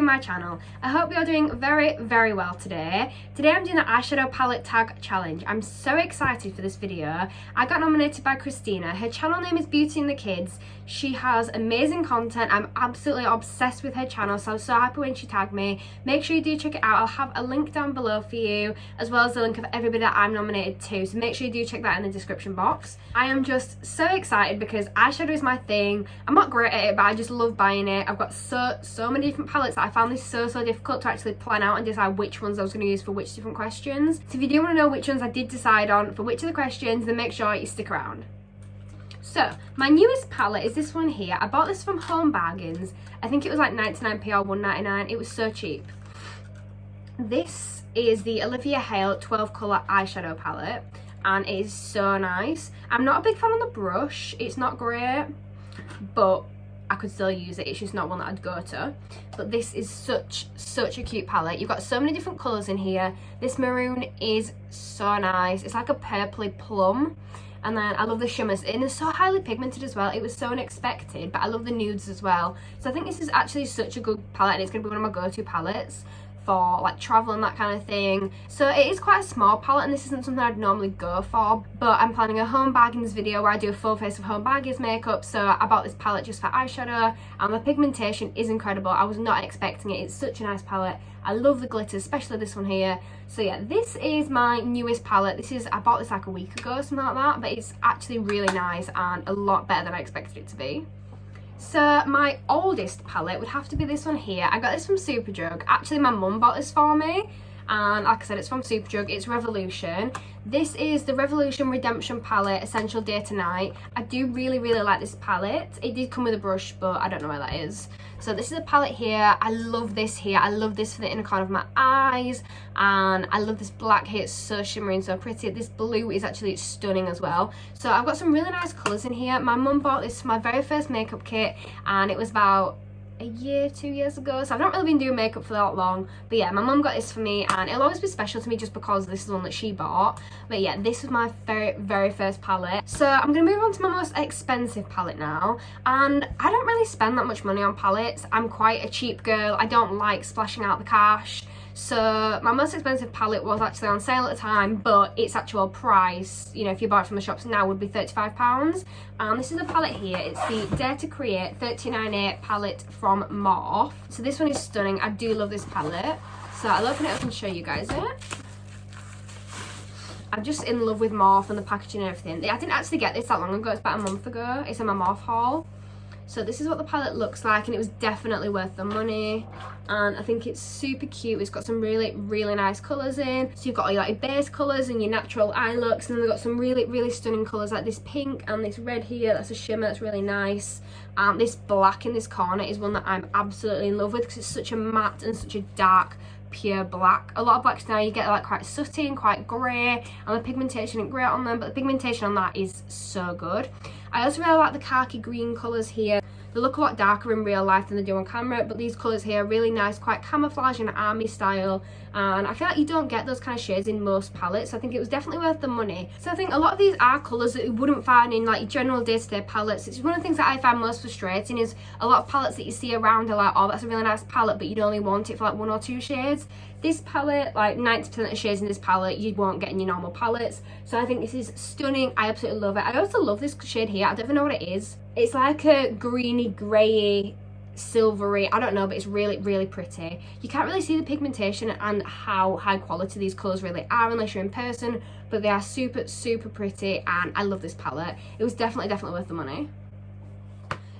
my channel. I hope you're doing very, very well today. Today I'm doing the eyeshadow palette tag challenge. I'm so excited for this video. I got nominated by Christina. Her channel name is Beauty and the Kids. She has amazing content. I'm absolutely obsessed with her channel, so I was so happy when she tagged me. Make sure you do check it out. I'll have a link down below for you, as well as the link of everybody that I'm nominated to, so make sure you do check that in the description box. I am just so excited because eyeshadow is my thing. I'm not great at it, but I just love buying it. I've got so many different palettes that I found this so difficult to actually plan out and decide which ones I was going to use for which different questions. So if you do want to know which ones I did decide on for which of the questions, then make sure you stick around. So my newest palette is this one here. I bought this from Home Bargains. I think it was like 99p or 1.99. It was so cheap. This is the Olivia Hale 12 colour eyeshadow palette, and it is so nice. I'm not a big fan of the brush. It's not great, but I could still use it. It's just not one that I'd go to. But this is such a cute palette. You've got so many different colours in here. This maroon is so nice. It's like a purpley plum. And then I love the shimmers, and it's so highly pigmented as well. It was so unexpected, but I love the nudes as well. So I think this is actually such a good palette, and it's going to be one of my go-to palettes for like travel and that kind of thing. So it is quite a small palette, and this isn't something I'd normally go for, but I'm planning a Home Bargains video where I do a full face of Home Bargains makeup, so I bought this palette just for eyeshadow, and the pigmentation is incredible. I was not expecting it. It's such a nice palette. I love the glitter, especially this one here. So yeah, this is my newest palette. I bought this like a week ago, something like that, but it's actually really nice and a lot better than I expected it to be. So my oldest palette would have to be this one here. I got this from Superdrug. Actually, my mum bought this for me, and like I said, it's from Superdrug. It's Revolution. This is the Revolution Redemption palette, Essential Day to Night. I do really like this palette. It did come with a brush, but I don't know where that is. So this is a palette here. I love this here. I love this for the inner corner of my eyes, and I love this black here. It's so shimmery and so pretty. This blue is actually stunning as well. So I've got some really nice colours in here. My mum bought this for my very first makeup kit, and it was about a year, 2 years ago, so I've not really been doing makeup for that long. But yeah, my mum got this for me, and it'll always be special to me just because this is the one that she bought. But yeah, this was my very first palette. So I'm gonna move on to my most expensive palette now, and I don't really spend that much money on palettes. I'm quite a cheap girl. I don't like splashing out the cash. So my most expensive palette was actually on sale at the time, but its actual price, you know, if you buy it from the shops now, would be £35. And this is the palette here. It's the Dare to Create 39A palette from Morphe. So this one is stunning. I do love this palette. So I'll open it up and show you guys it. I'm just in love with Morphe and the packaging and everything. I didn't actually get this that long ago. It's about a month ago. It's in my Morphe haul. So this is what the palette looks like, and it was definitely worth the money, and I think it's super cute. It's got some really nice colours in. So you've got all your like base colours and your natural eye looks, and then they've got some really stunning colours like this pink and this red here. That's a shimmer, that's really nice. This black in this corner is one that I'm absolutely in love with because it's such a matte and such a dark pure black. A lot of blacks now you get like quite sooty and quite grey, and the pigmentation isn't great on them, but the pigmentation on that is so good. I also really like the khaki green colours here. They look a lot darker in real life than they do on camera, but these colours here are really nice, quite camouflage and army style, and I feel like you don't get those kind of shades in most palettes, so I think it was definitely worth the money. So I think a lot of these are colours that you wouldn't find in like general day-to-day palettes. It's one of the things that I find most frustrating is a lot of palettes that you see around are like, oh, that's a really nice palette, but you'd only want it for like 1 or 2 shades. This palette, like 90% of shades in this palette you won't get in your normal palettes, so I think this is stunning. I absolutely love it. I also love this shade here. I don't even know what it is. It's like a greeny grey silvery, I don't know, but it's really pretty. You can't really see the pigmentation and how high quality these colours really are unless you're in person, but they are super pretty, and I love this palette. It was definitely worth the money.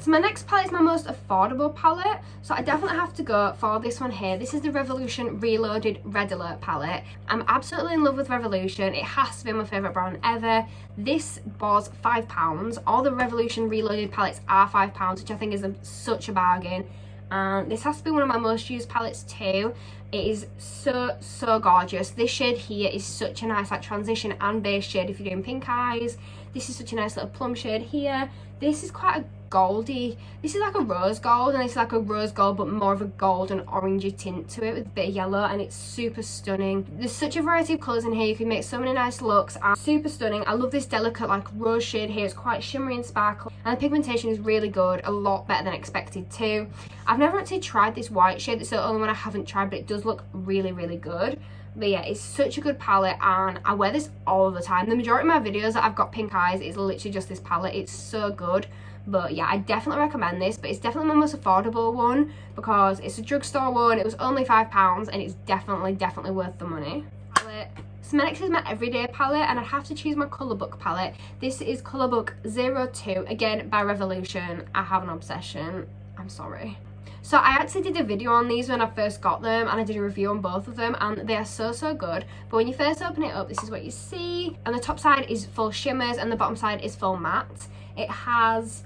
So my next palette is my most affordable palette, so I definitely have to go for this one here. This is the Revolution Reloaded Red Alert palette. I'm absolutely in love with Revolution. It has to be my favourite brand ever. This was £5. All the Revolution Reloaded palettes are £5, which I think is such a bargain. And this has to be one of my most used palettes too. It is so gorgeous. This shade here is such a nice like transition and base shade if you're doing pink eyes. This is such a nice little plum shade here. This is quite a goldy, this is like a rose gold, and it's like a rose gold but more of a gold and orangey tint to it with a bit of yellow, and it's super stunning. There's such a variety of colours in here, you can make so many nice looks, and super stunning. I love this delicate like rose shade here. It's quite shimmery and sparkly, and the pigmentation is really good, a lot better than expected too. I've never actually tried this white shade, it's the only one I haven't tried, but it does look really good. But yeah, it's such a good palette, and I wear this all the time. The majority of my videos that I've got pink eyes is literally just this palette. It's so good. But yeah, I definitely recommend this, but it's definitely my most affordable one because it's a drugstore one. It was only £5, and it's definitely worth the money. Palette. So my next is my everyday palette, and I'd have to choose my colour book palette. This is colour book 02, again by Revolution. I have an obsession, I'm sorry. So I actually did a video on these when I first got them, and I did a review on both of them, and they are so good. But when you first open it up, this is what you see, and the top side is full shimmers and the bottom side is full matte. It has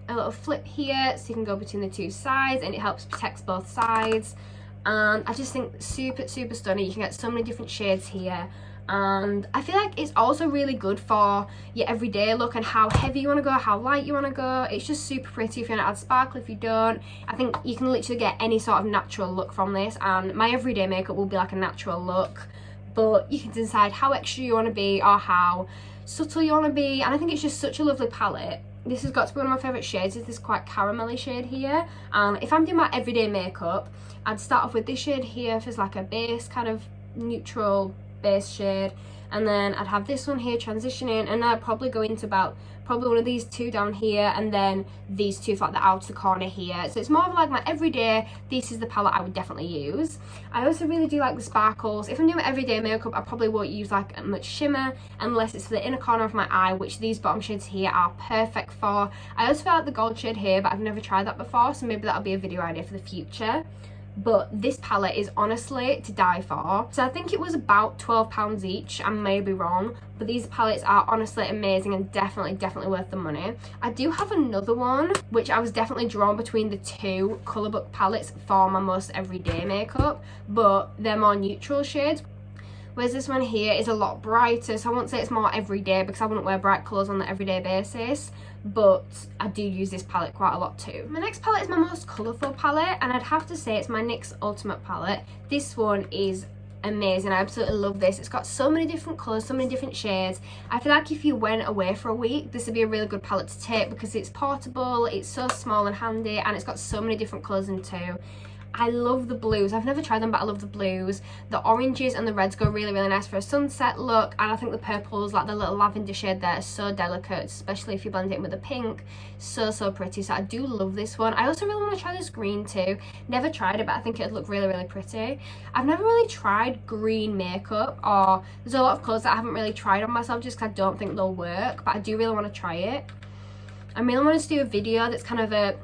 a little flip here so you can go between the two sides, and it helps protect both sides. And I just think super stunning. You can get so many different shades here, and I feel like it's also really good for your everyday look and how heavy you want to go, how light you want to go. It's just super pretty if you want to add sparkle. If you don't, I think you can literally get any sort of natural look from this, and my everyday makeup will be like a natural look, but you can decide how extra you want to be or how subtle you want to be. And I think it's just such a lovely palette. This has got to be one of my favourite shades, is this quite caramelly shade here. And if I'm doing my everyday makeup, I'd start off with this shade here as like a base, kind of neutral base shade, and then I'd have this one here transitioning, and I'd probably go into about one of these two down here, and then these two for like the outer corner here. So it's more of like my everyday. This is the palette I would definitely use. I also really do like the sparkles. If I'm doing my everyday makeup, I probably won't use like much shimmer unless it's for the inner corner of my eye, which these bottom shades here are perfect for. I also feel like the gold shade here, but I've never tried that before, so maybe that'll be a video idea for the future. But this palette is honestly to die for. So I think it was about £12 each, I may be wrong, but these palettes are honestly amazing and definitely worth the money. I do have another one which I was definitely drawn between the two colour book palettes for my most everyday makeup, but they're more neutral shades. Whereas this one here is a lot brighter, so I won't say it's more everyday because I wouldn't wear bright colours on the everyday basis, but I do use this palette quite a lot too. My next palette is my most colourful palette, and I'd have to say it's my NYX Ultimate palette. This one is amazing. I absolutely love this. It's got so many different colours, so many different shades. I feel like if you went away for a week, this would be a really good palette to take because it's portable, it's so small and handy, and it's got so many different colours in too. I love the blues. I've never tried them, but I love the blues. The oranges and the reds go really nice for a sunset look, and I think the purples, like the little lavender shade there, are so delicate, especially if you blend it in with the pink. So pretty. So I do love this one. I also really want to try this green too. Never tried it, but I think it'd look really pretty. I've never really tried green makeup, or there's a lot of colours that I haven't really tried on myself just because I don't think they'll work, but I do really want to try it. I really want to do a video that's kind of a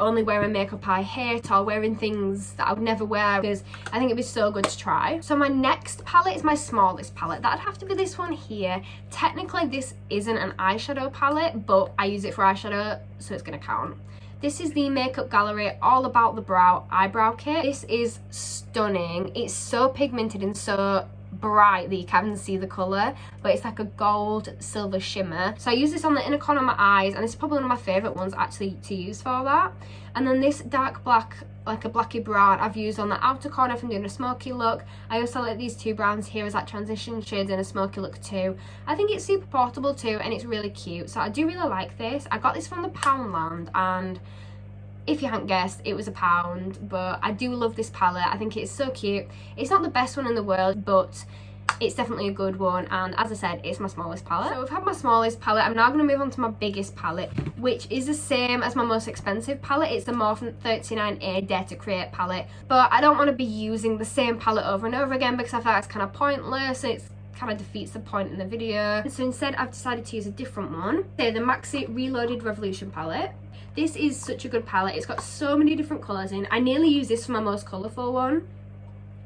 only wearing makeup I hate, or wearing things that I would never wear, because I think it'd be so good to try. So my next palette is my smallest palette. That'd have to be this one here. Technically this isn't an eyeshadow palette, but I use it for eyeshadow, so it's gonna count. This is the Makeup Gallery All About the Brow eyebrow kit. This is stunning. It's so pigmented and so bright that you can't even see the colour, but it's like a gold silver shimmer. So I use this on the inner corner of my eyes, and it's probably one of my favourite ones actually to use for that. And then this dark black, like a blacky brown, I've used on the outer corner if I'm doing a smoky look. I also like these two browns here as like transition shades in a smoky look too. I think it's super portable too, and it's really cute, so I do really like this. I got this from the Poundland, and if you hadn't guessed, it was £1, but I do love this palette. I think it's so cute. It's not the best one in the world, but it's definitely a good one, and as I said, it's my smallest palette. So we've had my smallest palette. I'm now going to move on to my biggest palette, which is the same as my most expensive palette. It's the Morphe 39A Dare to Create palette, but I don't want to be using the same palette over and over again because I feel like it's kind of pointless. It kind of defeats the point in the video. So instead I've decided to use a different one. So the Maxi Reloaded Revolution palette. This is such a good palette. It's got so many different colours in. I nearly use this for my most colourful one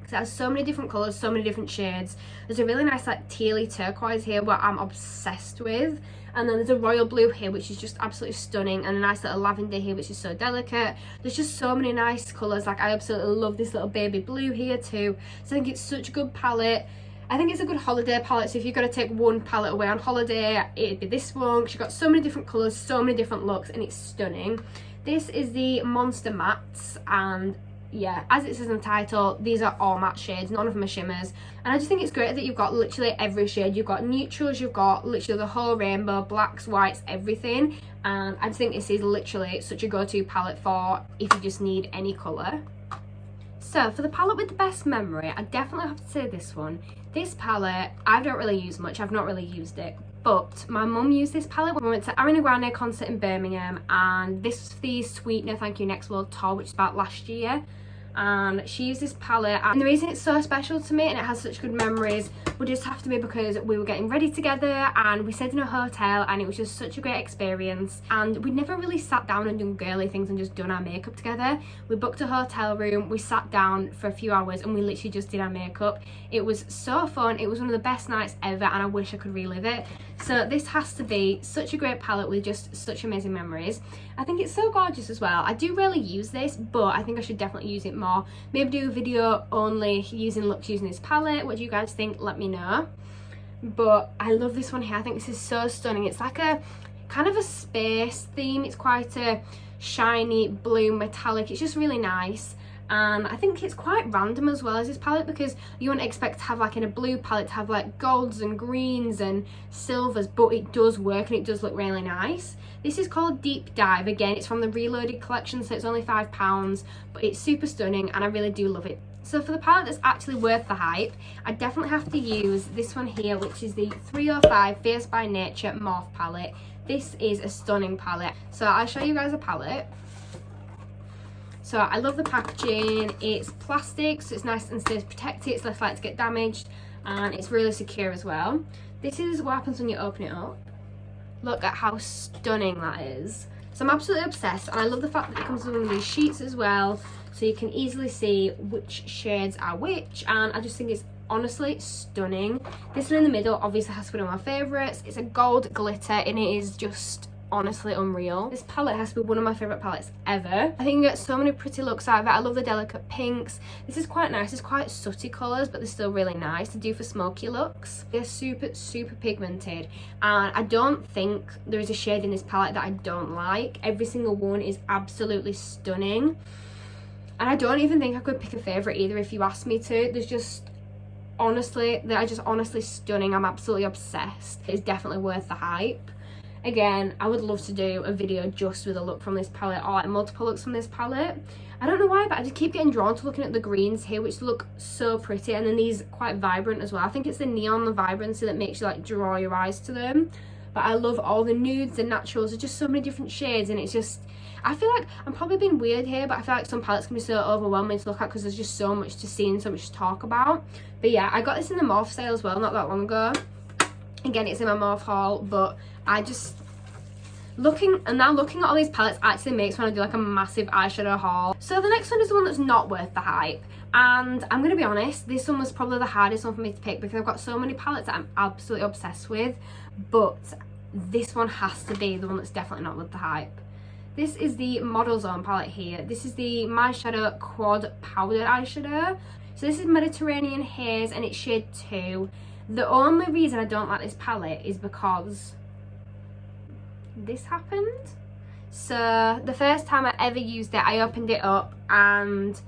because So it has so many different colours, so many different shades. There's a really nice like tealy turquoise here, what I'm obsessed with. And then there's a royal blue here, which is just absolutely stunning, and a nice little lavender here, which is so delicate. There's just so many nice colours. Like, I absolutely love this little baby blue here too. So I think it's such a good palette. I think it's a good holiday palette, so if you've got to take one palette away on holiday, it'd be this one. She's got so many different colours, so many different looks, and it's stunning. This is the Monster Mattes, and yeah, as it says in the title, these are all matte shades, none of them are shimmers. And I just think it's great that you've got literally every shade. You've got neutrals, you've got literally the whole rainbow, blacks, whites, everything. And I just think this is literally such a go-to palette for if you just need any colour. So for the palette with the best memory, I definitely have to say this one. This palette, I don't really use much, I've not really used it. But my mum used this palette when we went to Ariana Grande concert in Birmingham, and this was the Sweet No Thank You Next World tour, which was about last year. And she used this palette, and the reason it's so special to me and it has such good memories would just have to be because we were getting ready together and we stayed in a hotel, and it was just such a great experience. And we never really sat down and done girly things and just done our makeup together. We booked a hotel room, we sat down for a few hours, and we literally just did our makeup. It was so fun. It was one of the best nights ever, and I wish I could relive it. So this has to be such a great palette with just such amazing memories. I think it's so gorgeous as well. I do rarely use this, but I think I should definitely use it more. Maybe do a video only using looks using this palette. What do you guys think? Let me know. But I love this one here. I think this is so stunning. It's like a kind of a space theme. It's quite a shiny blue metallic. It's just really nice. And I think it's quite random as well as this palette, because you wouldn't expect to have like in a blue palette to have like golds and greens and silvers, but it does work and it does look really nice. This is called Deep Dive. Again, it's from the Reloaded collection, so it's only £5, but it's super stunning and I really do love it. So for the palette that's actually worth the hype, I definitely have to use this one here, which is the 305 Fierce by Nature Morph palette. This is a stunning palette. So I'll show you guys a palette. So I love the packaging. It's plastic, so it's nice and stays protected. It's less likely to get damaged, and it's really secure as well. This is what happens when you open it up. Look at how stunning that is. So I'm absolutely obsessed, and I love the fact that it comes with one of these sheets as well, so you can easily see which shades are which, and I just think it's honestly stunning. This one in the middle obviously has to be one of my favourites. It's a gold glitter, and it is just honestly unreal. This palette has to be one of my favourite palettes ever. I think you get so many pretty looks out of it. I love the delicate pinks. This is quite nice. It's quite sooty colours, but they're still really nice to do for smoky looks. They're super pigmented, and I don't think there is a shade in this palette that I don't like. Every single one is absolutely stunning, and I don't even think I could pick a favourite either if you asked me to. There's just honestly, they're just honestly stunning. I'm absolutely obsessed. It's definitely worth the hype. Again, I would love to do a video just with a look from this palette, or like multiple looks from this palette. I don't know why, but I just keep getting drawn to looking at the greens here, which look so pretty, and then these quite vibrant as well. I think it's the neon, the vibrancy that makes you like draw your eyes to them. But I love all the nudes, the naturals. There's just so many different shades, and it's just, I feel like I'm probably being weird here, but I feel like some palettes can be so overwhelming to look at because there's just so much to see and so much to talk about. But yeah, I got this in the Morph sale as well not that long ago. Again, it's in my Morph haul, but I just looking at all these palettes actually makes me want to do like a massive eyeshadow haul. So the next one is the one that's not worth the hype, and I'm gonna be honest, this one was probably the hardest one for me to pick because I've got so many palettes that I'm absolutely obsessed with, but this one has to be the one that's definitely not worth the hype. This is the Model Zone palette here. This is the My Shadow Quad Powdered Eyeshadow. So this is Mediterranean Haze, and it's shade 2. The only reason I don't like this palette is because this happened. So the first time I ever used it, I opened it up and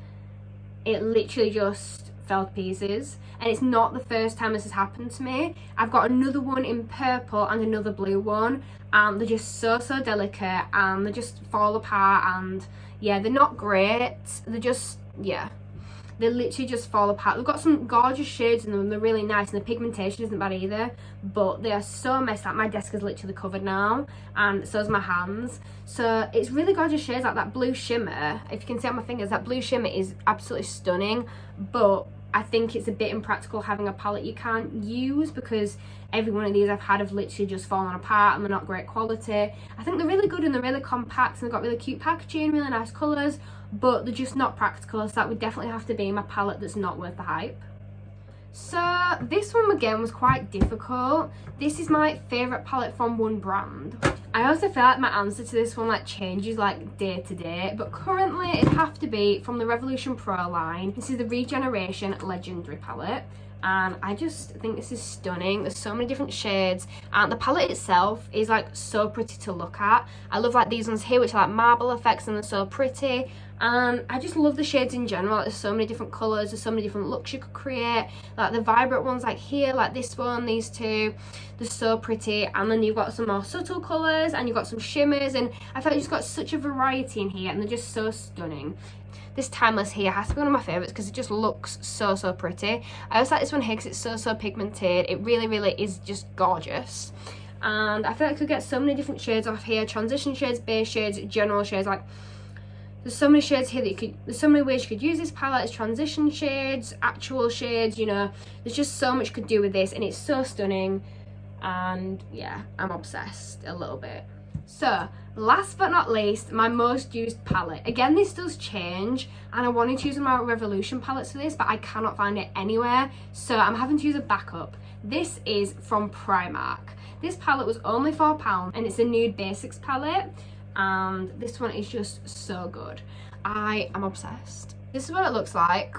it literally just fell to pieces. And it's not the first time this has happened to me. I've got another one in purple and another blue one, and they're just so delicate, and they just fall apart, and yeah, they're not great. They're just, yeah, they literally just fall apart. They've got some gorgeous shades in them, they're really nice, and the pigmentation isn't bad either, but they are so messed up. My desk is literally covered now, and so is my hands. So it's really gorgeous shades, like that blue shimmer, if you can see on my fingers, that blue shimmer is absolutely stunning, but I think it's a bit impractical having a palette you can't use, because every one of these I've had have literally just fallen apart and they're not great quality. I think they're really good and they're really compact and they've got really cute packaging, really nice colours, but they're just not practical, so that would definitely have to be my palette that's not worth the hype. So this one again was quite difficult. This is my favourite palette from one brand. I also feel like my answer to this one like changes like day to day, but currently it'd have to be from the Revolution Pro line. This is the Regeneration Legendary palette, and I just think this is stunning. There's so many different shades, and the palette itself is like so pretty to look at. I love like these ones here, which are like marble effects and they're so pretty. And I just love the shades in general. There's so many different colours, there's so many different looks you could create. Like the vibrant ones like here, like this one, these two, they're so pretty. And then you've got some more subtle colours and you've got some shimmers, and I feel like you've got such a variety in here and they're just so stunning. This Timeless here has to be one of my favourites because it just looks so pretty. I also like this one here because it's so pigmented. It really is just gorgeous. And I feel like I could get so many different shades off here. Transition shades, base shades, general shades, like there's so many shades here that you could, there's so many ways you could use this palette as transition shades, actual shades, you know, there's just so much you could do with this and it's so stunning. And yeah, I'm obsessed a little bit. So last but not least, my most used palette. Again, this does change and I wanted to use my Revolution palettes for this, but I cannot find it anywhere, so I'm having to use a backup. This is from Primark. This palette was only £4 and it's a Nude Basics palette, and this one is just so good. I am obsessed. This is what it looks like,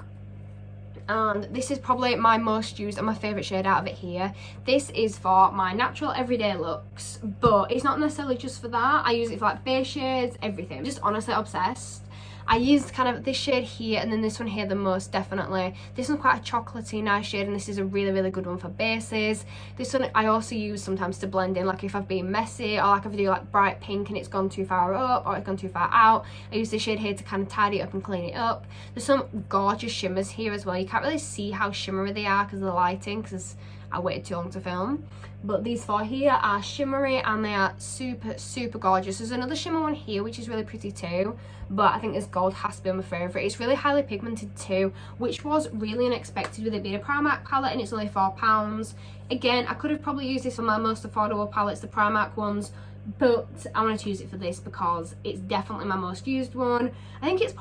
and this is probably my most used and my favourite shade out of it here. This is for my natural everyday looks, but it's not necessarily just for that. I use it for like base shades, everything. Just honestly obsessed. I used kind of this shade here and then this one here the most, definitely. This one's quite a chocolatey nice shade, and this is a really good one for bases. This one I also use sometimes to blend in, like if I've been messy, or like if I do like bright pink and it's gone too far up or it's gone too far out. I use this shade here to kind of tidy it up and clean it up. There's some gorgeous shimmers here as well. You can't really see how shimmery they are because of the lighting, because I waited too long to film. But these four here are shimmery and they are super gorgeous. There's another shimmer one here which is really pretty too, but I think this gold has to be my favourite. It's really highly pigmented too, which was really unexpected with it being a Primark palette and it's only £4. Again, I could have probably used this for my most affordable palettes, the Primark ones, but I wanted to use it for this because it's definitely my most used one. I think it's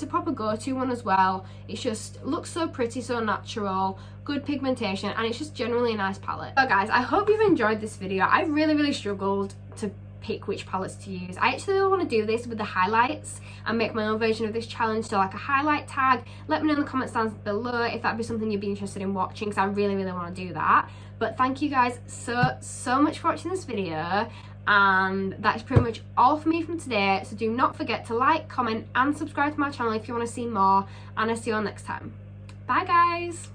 a proper go-to one as well. It just looks so pretty, so natural, good pigmentation, and it's just generally a nice palette. So guys, I hope you've enjoyed this video. I really struggled to pick which palettes to use. I actually really want to do this with the highlights and make my own version of this challenge, so like a highlight tag. Let me know in the comments down below if that'd be something you'd be interested in watching, because I really want to do that. But thank you guys so much for watching this video, and that's pretty much all for me from today. So do not forget to like, comment and subscribe to my channel if you want to see more, and I'll see you all next time. Bye guys.